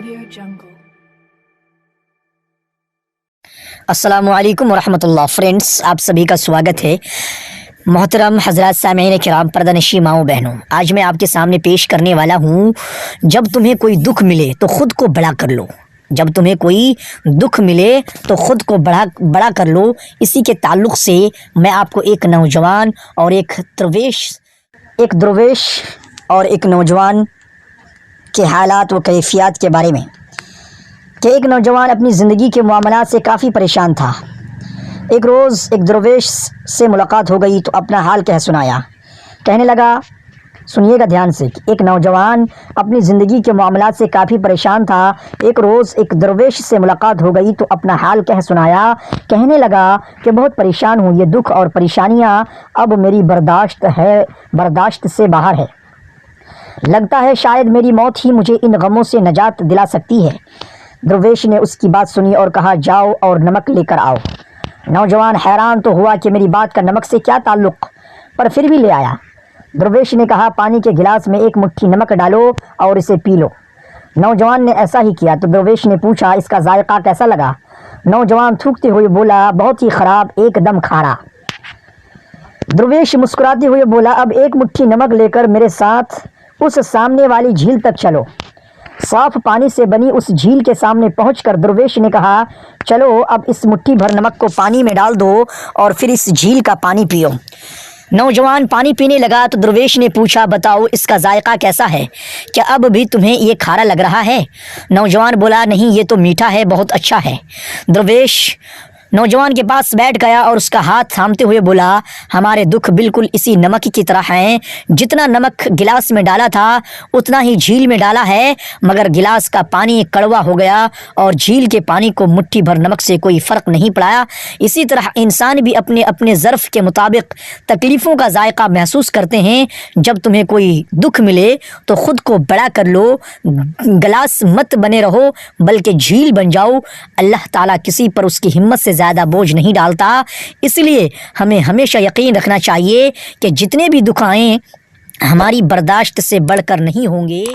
AudioJungle. अस्सलामु अलैकुम वरहमतुल्लाह। Friends, आप सभी का स्वागत है। मोहतरम हज़रात सामीन किराम, पर्दानशी माओ बहनों, आज मैं आपके सामने पेश करने वाला हूँ, जब तुम्हें कोई दुख मिले तो ख़ुद को बड़ा कर लो। जब तुम्हें कोई दुख मिले तो ख़ुद को बड़ा कर लो। इसी के ताल्लुक़ से मैं आपको एक नौजवान और एक दरवेश और एक नौजवान के हालात व कैफियत के बारे में, कि एक नौजवान अपनी ज़िंदगी के मामलात से काफ़ी परेशान था। एक रोज़ एक दरवेश से मुलाकात हो गई तो अपना हाल कह सुनाया। कहने लगा, सुनिएगा ध्यान से, कि एक नौजवान अपनी ज़िंदगी के मामलात से काफ़ी परेशान था। एक रोज़ एक दरवेश से मुलाकात हो गई तो अपना हाल कह सुनाया। कहने लगा कि बहुत परेशान हूँ, ये दुख और परेशानियाँ अब मेरी बर्दाश्त से बाहर है। लगता है शायद मेरी मौत ही मुझे इन गमों से नजात दिला सकती है। दरवेश ने उसकी बात सुनी और कहा, जाओ और नमक लेकर आओ। नौजवान हैरान तो हुआ कि मेरी बात का नमक से क्या ताल्लुक़, पर फिर भी ले आया। दरवेश ने कहा, पानी के गिलास में एक मुट्ठी नमक डालो और इसे पी लो। नौजवान ने ऐसा ही किया तो दरवेश ने पूछा, इसका जायका कैसा लगा? नौजवान थूकते हुए बोला, बहुत ही ख़राब, एकदम खारा। दरवेश मुस्कुराते हुए बोला, अब एक मुट्ठी नमक लेकर मेरे साथ उस सामने वाली झील तक चलो। साफ पानी से बनी उस झील के सामने पहुंचकर दरवेश ने कहा, चलो अब इस मुट्ठी भर नमक को पानी में डाल दो और फिर इस झील का पानी पियो। नौजवान पानी पीने लगा तो दरवेश ने पूछा, बताओ इसका जायका कैसा है? क्या अब भी तुम्हें ये खारा लग रहा है? नौजवान बोला, नहीं, ये तो मीठा है, बहुत अच्छा है। दरवेश नौजवान के पास बैठ गया और उसका हाथ थामते हुए बोला, हमारे दुख बिल्कुल इसी नमक की तरह हैं। जितना नमक गिलास में डाला था उतना ही झील में डाला है, मगर गिलास का पानी कड़वा हो गया और झील के पानी को मुट्ठी भर नमक से कोई फ़र्क नहीं पड़ा। इसी तरह इंसान भी अपने अपने ज़र्फ़ के मुताबिक तकलीफ़ों का जायका महसूस करते हैं। जब तुम्हें कोई दुख मिले तो ख़ुद को बड़ा कर लो, गिलास मत बने रहो बल्कि झील बन जाओ। अल्लाह ताला किसी पर उसकी हिम्मत से ज़्यादा बोझ नहीं डालता। इसलिए हमें हमेशा यकीन रखना चाहिए कि जितने भी दुख आएँ हमारी बर्दाश्त से बढ़कर नहीं होंगे।